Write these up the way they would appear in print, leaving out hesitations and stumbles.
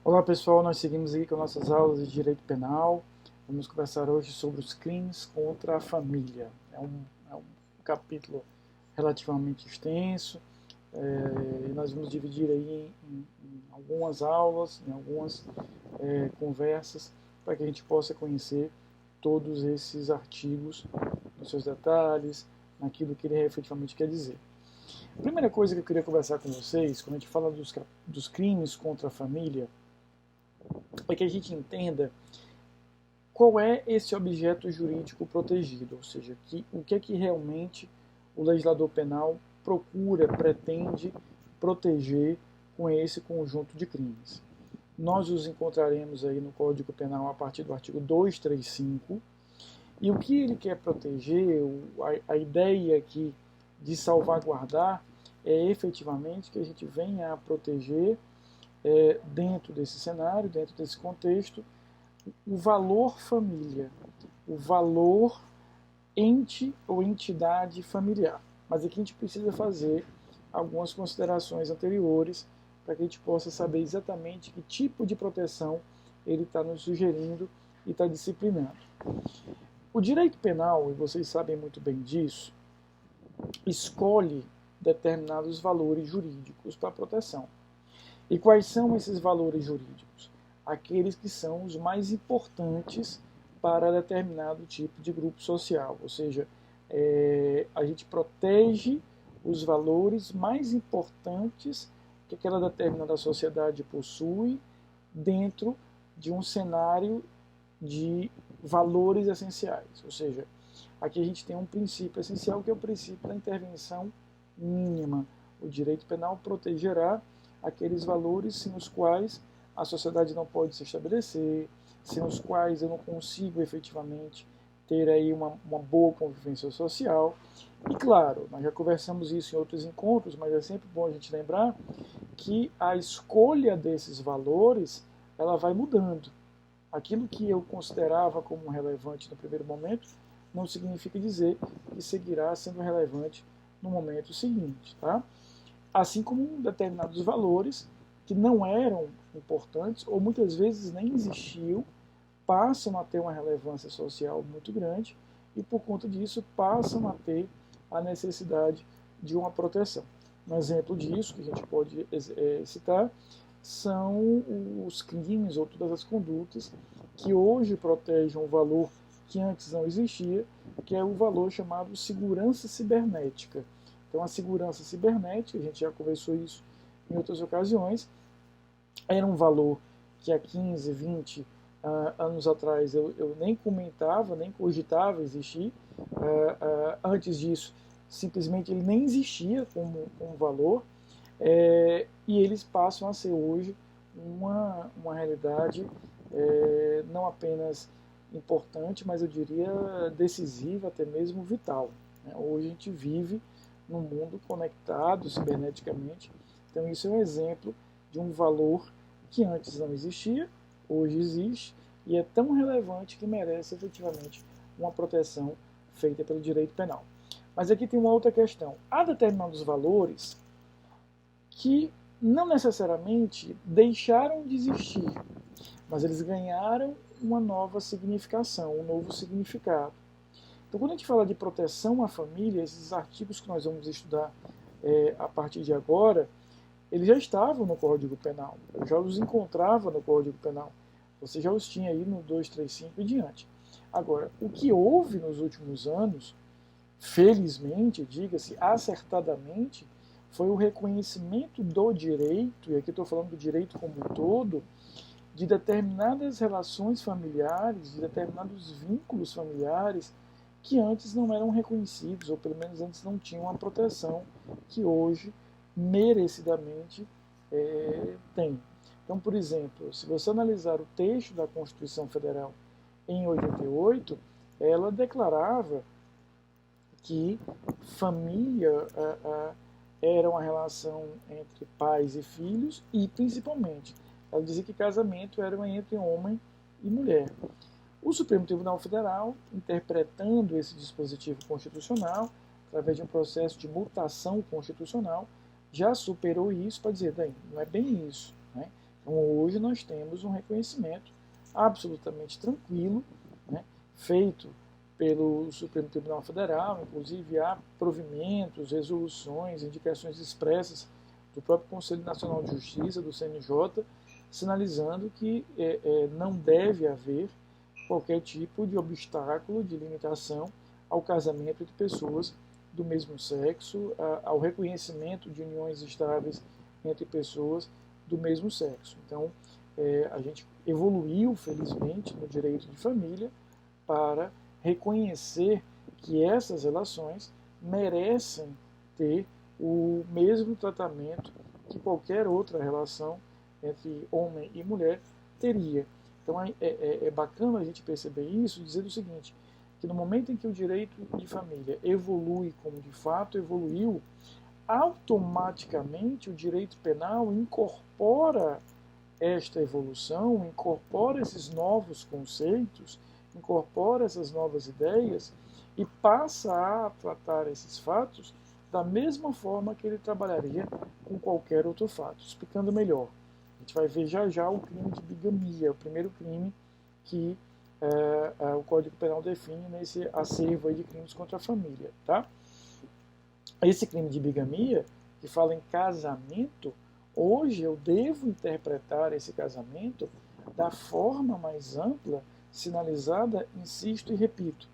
Olá pessoal, nós seguimos aqui com nossas aulas de Direito Penal. Vamos conversar hoje sobre os crimes contra a família. É um capítulo relativamente extenso e nós vamos dividir aí em algumas aulas, em algumas conversas, para que a gente possa conhecer todos esses artigos nos seus detalhes, naquilo que ele efetivamente quer dizer. A primeira coisa que eu queria conversar com vocês, quando a gente fala dos crimes contra a família, é que a gente entenda qual é esse objeto jurídico protegido, ou seja, o que é que realmente o legislador penal procura, pretende proteger com esse conjunto de crimes. Nós os encontraremos aí no Código Penal a partir do artigo 235, e o que ele quer proteger, a ideia aqui de salvaguardar, é efetivamente que a gente venha a proteger dentro desse cenário, dentro desse contexto, o valor família, o valor ente ou entidade familiar. Mas aqui a gente precisa fazer algumas considerações anteriores para que a gente possa saber exatamente que tipo de proteção ele está nos sugerindo e está disciplinando. O direito penal, e vocês sabem muito bem disso, escolhe determinados valores jurídicos para proteção. E quais são esses valores jurídicos? Aqueles que são os mais importantes para determinado tipo de grupo social, ou seja, a gente protege os valores mais importantes que aquela determinada sociedade possui dentro de um cenário de valores essenciais, ou seja, aqui a gente tem um princípio essencial que é o princípio da intervenção mínima. O direito penal protegerá aqueles valores sem os quais a sociedade não pode se estabelecer, sem os quais eu não consigo efetivamente ter aí uma boa convivência social. E claro, nós já conversamos isso em outros encontros, mas é sempre bom a gente lembrar que a escolha desses valores ela vai mudando. Aquilo que eu considerava como relevante no primeiro momento não significa dizer que seguirá sendo relevante no momento seguinte, tá? Assim como determinados valores que não eram importantes ou muitas vezes nem existiam, passam a ter uma relevância social muito grande e por conta disso passam a ter a necessidade de uma proteção. Um exemplo disso que a gente pode citar são os crimes ou todas as condutas que hoje protegem um valor que antes não existia, que é o valor chamado segurança cibernética. Então, a segurança cibernética, a gente já conversou isso em outras ocasiões, era um valor que há 15, 20 anos atrás eu nem comentava, nem cogitava existir. Antes disso, simplesmente ele nem existia como valor, e eles passam a ser hoje uma realidade não apenas importante, mas eu diria decisiva, até mesmo vital. Hoje a gente vive num mundo conectado ciberneticamente, então isso é um exemplo de um valor que antes não existia, hoje existe, e é tão relevante que merece efetivamente uma proteção feita pelo direito penal. Mas aqui tem uma outra questão. Há determinados valores que não necessariamente deixaram de existir, mas eles ganharam uma nova significação, um novo significado. Então, quando a gente fala de proteção à família, esses artigos que nós vamos estudar a partir de agora, eles já estavam no Código Penal. Eu já os encontrava no Código Penal. Você já os tinha aí no 235 e diante. Agora, o que houve nos últimos anos, felizmente, diga-se, acertadamente, foi o reconhecimento do direito, e aqui estou falando do direito como um todo, de determinadas relações familiares, de determinados vínculos familiares que antes não eram reconhecidos, ou pelo menos antes não tinham a proteção que hoje, merecidamente, tem. Então, por exemplo, se você analisar o texto da Constituição Federal em 88, ela declarava que família era uma relação entre pais e filhos e, principalmente, ela dizia que casamento era entre homem e mulher. O Supremo Tribunal Federal, interpretando esse dispositivo constitucional, através de um processo de mutação constitucional, já superou isso para dizer, bem, não é bem isso. Né? Então, hoje nós temos um reconhecimento absolutamente tranquilo, né, feito pelo Supremo Tribunal Federal, inclusive há provimentos, resoluções, indicações expressas do próprio Conselho Nacional de Justiça, do CNJ, sinalizando que não deve haver qualquer tipo de obstáculo, de limitação ao casamento entre pessoas do mesmo sexo, ao reconhecimento de uniões estáveis entre pessoas do mesmo sexo. Então, a gente evoluiu, felizmente, no direito de família para reconhecer que essas relações merecem ter o mesmo tratamento que qualquer outra relação entre homem e mulher teria. Então é bacana a gente perceber isso, dizendo o seguinte, que no momento em que o direito de família evolui como de fato evoluiu, automaticamente o direito penal incorpora esta evolução, incorpora esses novos conceitos, incorpora essas novas ideias e passa a tratar esses fatos da mesma forma que ele trabalharia com qualquer outro fato. Explicando melhor, a gente vai ver já já o crime de bigamia, o primeiro crime que o Código Penal define nesse acervo aí de crimes contra a família. Tá? Esse crime de bigamia, que fala em casamento, hoje eu devo interpretar esse casamento da forma mais ampla, sinalizada, insisto e repito,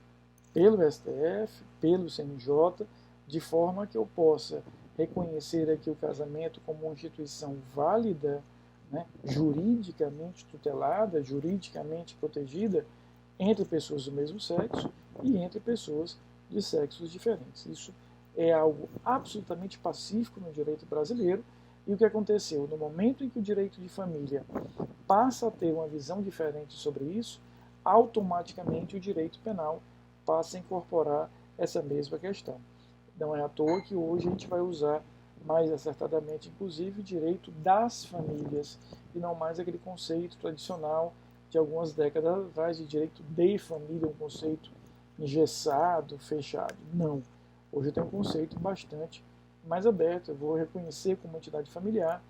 pelo STF, pelo CNJ, de forma que eu possa reconhecer aqui o casamento como uma instituição válida, né, juridicamente tutelada, juridicamente protegida, entre pessoas do mesmo sexo e entre pessoas de sexos diferentes. Isso é algo absolutamente pacífico no direito brasileiro. E o que aconteceu? No momento em que o direito de família passa a ter uma visão diferente sobre isso, automaticamente o direito penal passa a incorporar essa mesma questão. Não é à toa que hoje a gente vai usar mais acertadamente, inclusive, o direito das famílias, e não mais aquele conceito tradicional de algumas décadas atrás de direito de família, um conceito engessado, fechado. Não. Hoje tem um conceito bastante mais aberto. Eu vou reconhecer como entidade familiar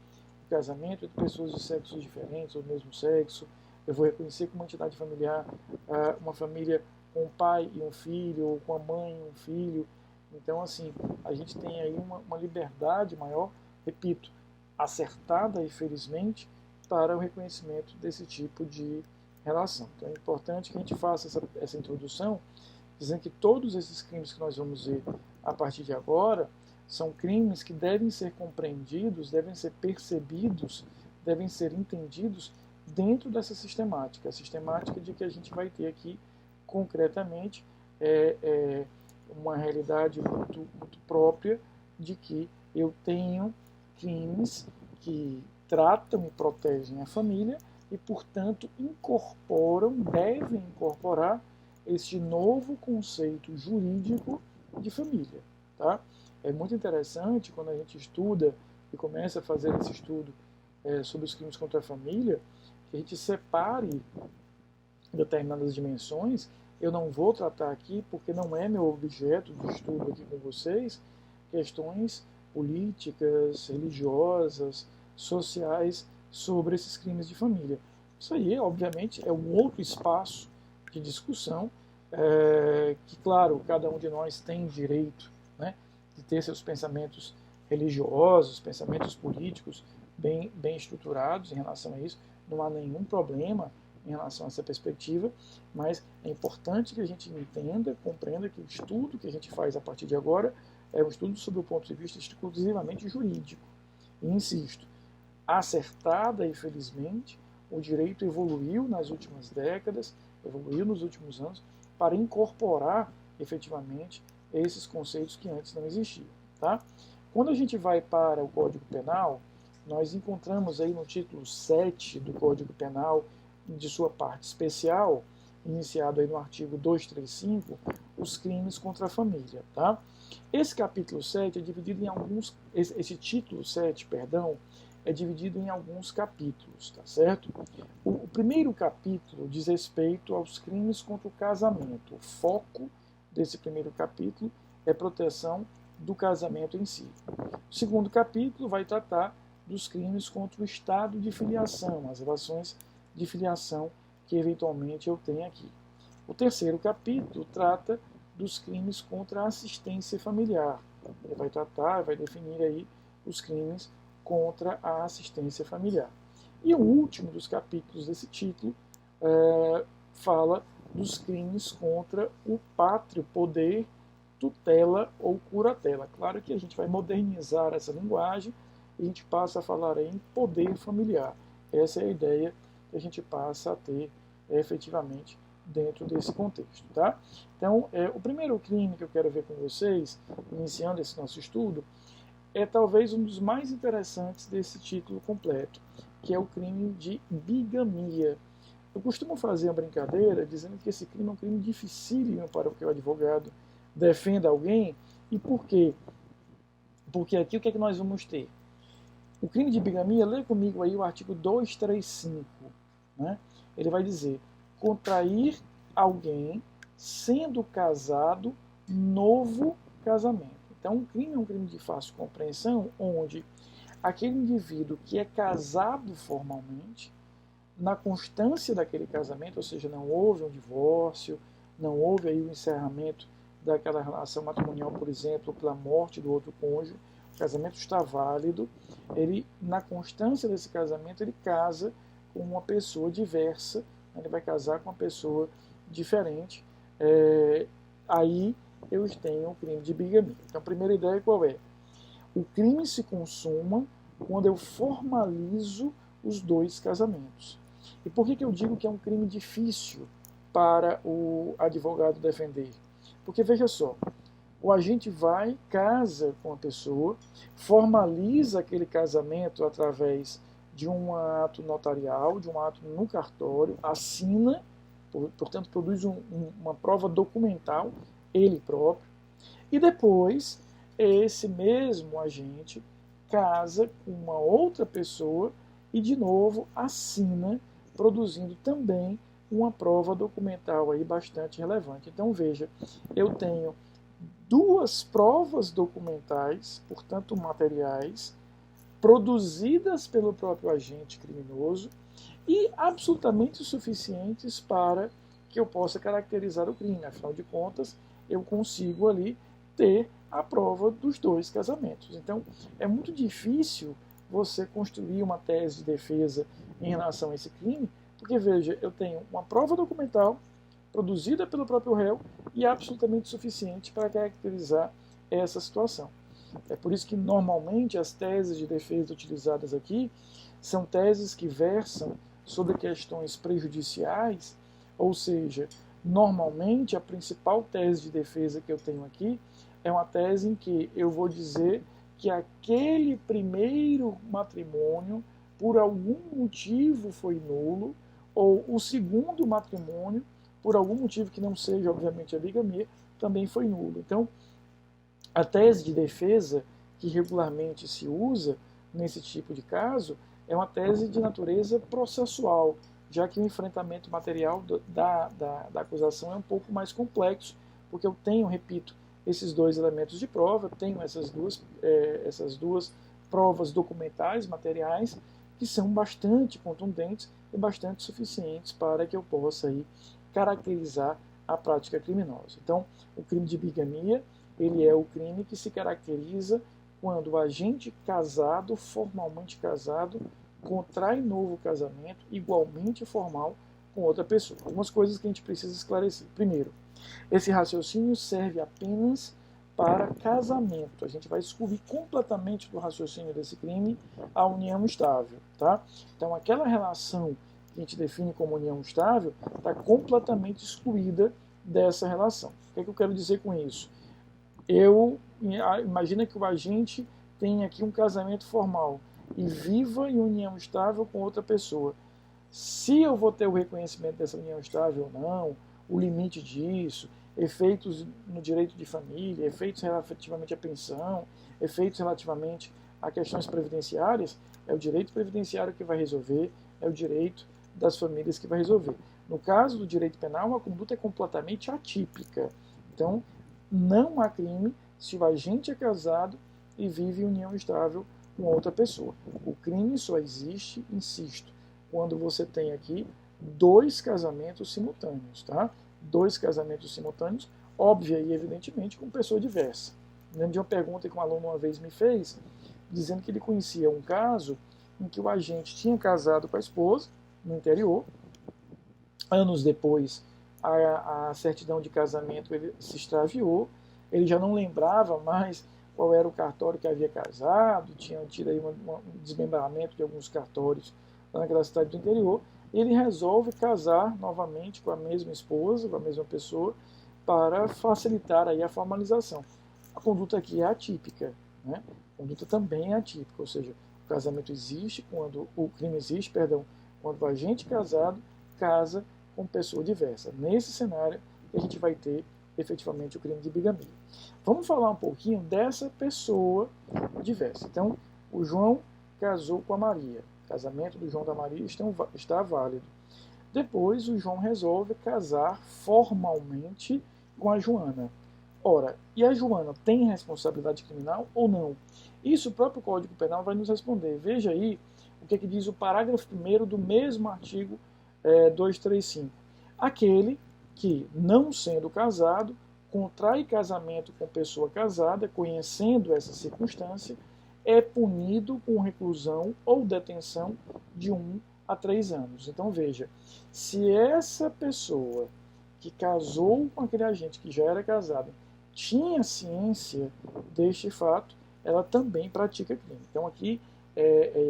o casamento entre pessoas de sexos diferentes ou do mesmo sexo. Eu vou reconhecer como entidade familiar uma família com um pai e um filho, ou com a mãe e um filho. Então, assim, a gente tem aí uma liberdade maior, repito, acertada e felizmente, para o reconhecimento desse tipo de relação. Então é importante que a gente faça essa introdução, dizendo que todos esses crimes que nós vamos ver a partir de agora são crimes que devem ser compreendidos, devem ser percebidos, devem ser entendidos dentro dessa sistemática, a sistemática de que a gente vai ter aqui concretamente uma realidade muito própria de que eu tenho crimes que tratam e protegem a família e, portanto, devem incorporar este novo conceito jurídico de família. Tá? É muito interessante quando a gente estuda e começa a fazer esse estudo sobre os crimes contra a família, que a gente separe determinadas dimensões. Eu não vou tratar aqui, porque não é meu objeto de estudo aqui com vocês, questões políticas, religiosas, sociais sobre esses crimes de família. Isso aí, obviamente, é um outro espaço de discussão, que, claro, cada um de nós tem direito, né, de ter seus pensamentos religiosos, pensamentos políticos bem estruturados em relação a isso. Não há nenhum problema em relação a essa perspectiva, mas é importante que a gente entenda, compreenda que o estudo que a gente faz a partir de agora é um estudo sob o ponto de vista exclusivamente jurídico. E insisto, acertada e felizmente, o direito evoluiu nas últimas décadas, evoluiu nos últimos anos, para incorporar efetivamente esses conceitos que antes não existiam. Tá? Quando a gente vai para o Código Penal, nós encontramos aí no título 7 do Código Penal, de sua parte especial, iniciado aí no artigo 235, os crimes contra a família. Tá? Esse capítulo 7 é dividido em alguns, esse título 7, perdão, é dividido em alguns capítulos, tá certo? O primeiro capítulo diz respeito aos crimes contra o casamento. O foco desse primeiro capítulo é proteção do casamento em si. O segundo capítulo vai tratar dos crimes contra o estado de filiação, as relações de filiação que eventualmente eu tenho aqui. O terceiro capítulo trata dos crimes contra a assistência familiar. Ele vai tratar, vai definir aí os crimes contra a assistência familiar. E o último dos capítulos desse título fala dos crimes contra o pátrio poder, tutela ou curatela. Claro que a gente vai modernizar essa linguagem e a gente passa a falar aí em poder familiar. Essa é a ideia que a gente passa a ter efetivamente dentro desse contexto. Tá? Então, o primeiro crime que eu quero ver com vocês, iniciando esse nosso estudo, é talvez um dos mais interessantes desse título completo, que é o crime de bigamia. Eu costumo fazer uma brincadeira dizendo que esse crime é um crime dificílimo para que o advogado defenda alguém. E por quê? Porque aqui o que é que nós vamos ter? O crime de bigamia, lê comigo aí o artigo 235. Né? Ele vai dizer: contrair alguém sendo casado, novo casamento. Então, um crime é um crime de fácil compreensão, onde aquele indivíduo que é casado formalmente, na constância daquele casamento, ou seja, não houve um divórcio, não houve aí o encerramento daquela relação matrimonial, por exemplo, pela morte do outro cônjuge, o casamento está válido, ele, na constância desse casamento, ele casa com uma pessoa diversa, ele vai casar com uma pessoa diferente, aí eu tenho o crime de bigamia. Então, a primeira ideia qual é? O crime se consuma quando eu formalizo os dois casamentos. E por que eu digo que é um crime difícil para o advogado defender? Porque, veja só, o agente vai, casa com a pessoa, formaliza aquele casamento através de um ato notarial, de um ato no cartório, assina, portanto, produz uma prova documental, ele próprio, e depois esse mesmo agente casa com uma outra pessoa e, de novo, assina, produzindo também uma prova documental aí bastante relevante. Então, veja, eu tenho duas provas documentais, portanto materiais, produzidas pelo próprio agente criminoso e absolutamente suficientes para que eu possa caracterizar o crime. Afinal de contas, eu consigo ali ter a prova dos dois casamentos. Então, é muito difícil você construir uma tese de defesa em relação a esse crime, porque, veja, eu tenho uma prova documental produzida pelo próprio réu e absolutamente suficiente para caracterizar essa situação. É por isso que, normalmente, as teses de defesa utilizadas aqui são teses que versam sobre questões prejudiciais, ou seja, normalmente a principal tese de defesa que eu tenho aqui é uma tese em que eu vou dizer que aquele primeiro matrimônio, por algum motivo, foi nulo, ou o segundo matrimônio, por algum motivo que não seja, obviamente, a bigamia, também foi nulo. Então, a tese de defesa que regularmente se usa nesse tipo de caso é uma tese de natureza processual, já que o enfrentamento material da acusação é um pouco mais complexo, porque eu tenho, repito, esses dois elementos de prova, tenho essas duas provas documentais, materiais, que são bastante contundentes e bastante suficientes para que eu possa aí caracterizar a prática criminosa. Então, o crime de bigamia, ele é o crime que se caracteriza quando o agente casado, formalmente casado, contrai novo casamento, igualmente formal, com outra pessoa. Algumas coisas que a gente precisa esclarecer. Primeiro, esse raciocínio serve apenas para casamento. A gente vai excluir completamente do raciocínio desse crime a união estável. Tá? Então, aquela relação que a gente define como união estável está completamente excluída dessa relação. O que é que eu quero dizer com isso? Imagina que o agente tem aqui um casamento formal e viva em união estável com outra pessoa. Se eu vou ter o reconhecimento dessa união estável ou não, o limite disso, efeitos no direito de família, efeitos relativamente à pensão, efeitos relativamente a questões previdenciárias, é o direito previdenciário que vai resolver, é o direito das famílias que vai resolver. No caso do direito penal, a conduta é completamente atípica. Então, não há crime se o agente é casado e vive em união estável com outra pessoa. O crime só existe, insisto, quando você tem aqui dois casamentos simultâneos, tá? Dois casamentos simultâneos, óbvio e evidentemente com pessoa diversa. Lembro de uma pergunta que um aluno uma vez me fez, dizendo que ele conhecia um caso em que o agente tinha casado com a esposa no interior. Anos depois, a certidão de casamento ele se extraviou, ele já não lembrava mais qual era o cartório que havia casado, tinha tido aí um desmembramento de alguns cartórios lá naquela cidade do interior. Ele resolve casar novamente com a mesma esposa, com a mesma pessoa, para facilitar aí a formalização. A conduta aqui é atípica, né? A conduta também é atípica, ou seja, o casamento existe quando o crime existe, perdão, quando o agente casado casa com pessoa diversa. Nesse cenário que a gente vai ter efetivamente o crime de bigamia. Vamos falar um pouquinho dessa pessoa diversa. Então, o João casou com a Maria. O casamento do João e da Maria está válido. Depois, o João resolve casar formalmente com a Joana. Ora, e a Joana tem responsabilidade criminal ou não? Isso o próprio Código Penal vai nos responder. Veja aí o que diz o parágrafo 1º do mesmo artigo 235. Aquele que, não sendo casado, contrai casamento com pessoa casada, conhecendo essa circunstância, é punido com reclusão ou detenção de 1 a 3 anos. Então veja, se essa pessoa que casou com aquele agente que já era casado tinha ciência deste fato, ela também pratica crime. Então aqui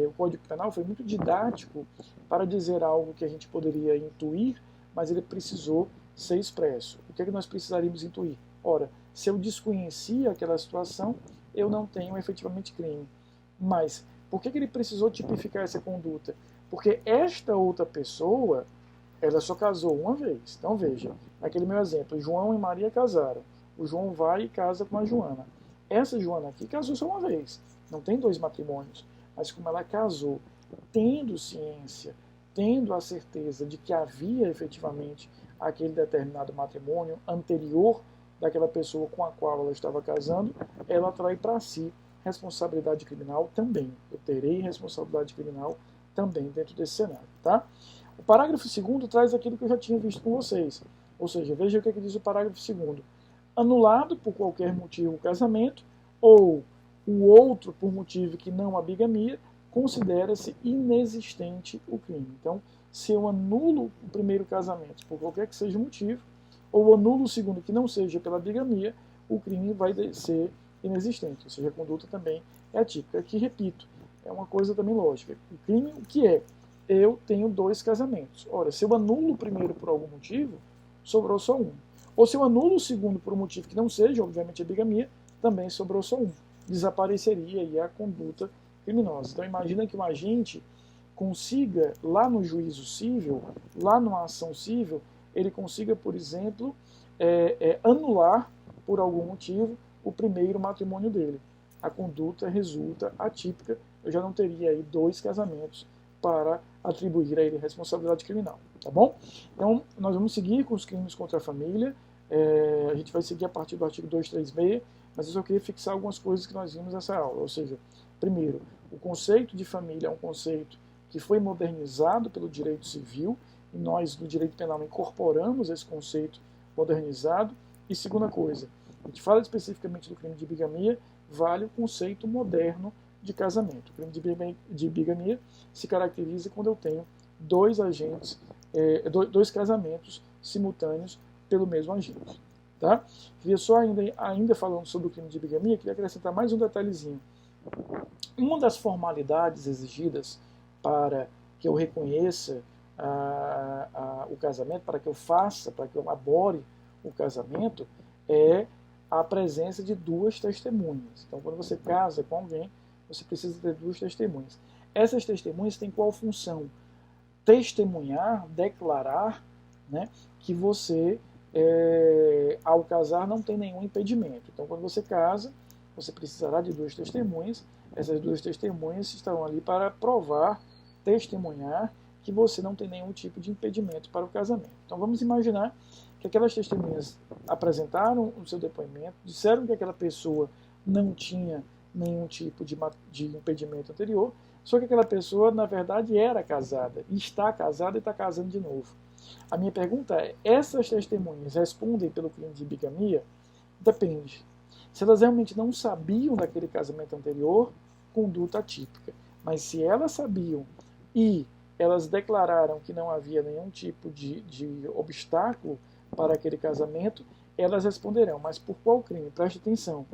o Código Penal foi muito didático para dizer algo que a gente poderia intuir, mas ele precisou ser expresso. O que é que nós precisaríamos intuir? Ora, se eu desconhecia aquela situação, eu não tenho efetivamente crime. Mas por que ele precisou tipificar essa conduta? Porque esta outra pessoa, ela só casou uma vez. Então veja, naquele meu exemplo, João e Maria casaram. O João vai e casa com a Joana. Essa Joana aqui casou só uma vez. Não tem 2 matrimônios. Mas como ela casou, tendo ciência, tendo a certeza de que havia efetivamente aquele determinado matrimônio anterior daquela pessoa com a qual ela estava casando, ela atrai para si responsabilidade criminal também. Eu terei responsabilidade criminal também dentro desse cenário, tá? O parágrafo 2º traz aquilo que eu já tinha visto com vocês. Ou seja, veja o que diz o parágrafo 2º. Anulado por qualquer motivo o casamento, ou o outro por motivo que não a bigamia, considera-se inexistente o crime. Então, se eu anulo o primeiro casamento por qualquer que seja o motivo, ou anulo o segundo que não seja pela bigamia, o crime vai ser inexistente. Ou seja, a conduta também é atípica. Aqui, repito, é uma coisa também lógica. O crime, o que é? Eu tenho 2 casamentos. Ora, se eu anulo o primeiro por algum motivo, sobrou só um. Ou se eu anulo o segundo por um motivo que não seja, obviamente a bigamia, também sobrou só um. Desapareceria aí a conduta criminosa. Então imagina que um agente consiga, lá no juízo civil, lá numa ação civil, ele consiga, por exemplo, anular, por algum motivo, o primeiro matrimônio dele. A conduta resulta atípica, eu já não teria aí 2 casamentos para atribuir a ele responsabilidade criminal, tá bom? Então, nós vamos seguir com os crimes contra a família, a gente vai seguir a partir do artigo 236, mas eu só queria fixar algumas coisas que nós vimos nessa aula, ou seja, primeiro, o conceito de família é um conceito que foi modernizado pelo direito civil, e nós, do direito penal, incorporamos esse conceito modernizado, e segunda coisa, a gente fala especificamente do crime de bigamia, vale o conceito moderno de casamento. O crime de bigamia se caracteriza quando eu tenho 2 agentes, 2 casamentos simultâneos pelo mesmo agente. Tá? Queria só ainda falando sobre o crime de bigamia, queria acrescentar mais um detalhezinho. Uma das formalidades exigidas para que eu reconheça o casamento, para que eu faça, para que eu elabore o casamento, é a presença de 2 testemunhas. Então, quando você casa com alguém, você precisa ter 2 testemunhas. Essas testemunhas têm qual função? Testemunhar, declarar, né, que você, ao casar, não tem nenhum impedimento. Então, quando você casa, você precisará de 2 testemunhas. Essas 2 testemunhas estarão ali para provar, testemunhar que você não tem nenhum tipo de impedimento para o casamento. Então, vamos imaginar que aquelas testemunhas apresentaram o seu depoimento, disseram que aquela pessoa não tinha nenhum tipo de impedimento anterior, só que aquela pessoa, na verdade, era casada, está casada e está casando de novo. A minha pergunta é, essas testemunhas respondem pelo crime de bigamia? Depende. Se elas realmente não sabiam daquele casamento anterior, conduta atípica. Mas se elas sabiam e elas declararam que não havia nenhum tipo de obstáculo para aquele casamento, elas responderão. Mas por qual crime? Preste atenção.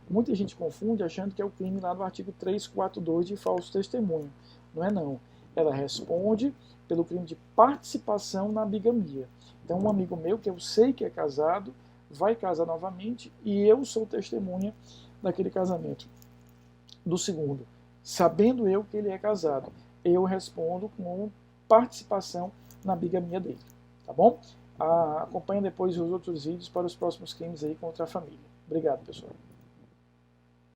Muita gente confunde achando que é o crime lá no artigo 342 de falso testemunho. Não é não. Ela responde pelo crime de participação na bigamia. Então um amigo meu, que eu sei que é casado, vai casar novamente e eu sou testemunha daquele casamento. Do segundo, sabendo eu que ele é casado, eu respondo com participação na bigamia dele. Tá bom? Acompanhe depois os outros vídeos para os próximos crimes aí contra a família. Obrigado, pessoal.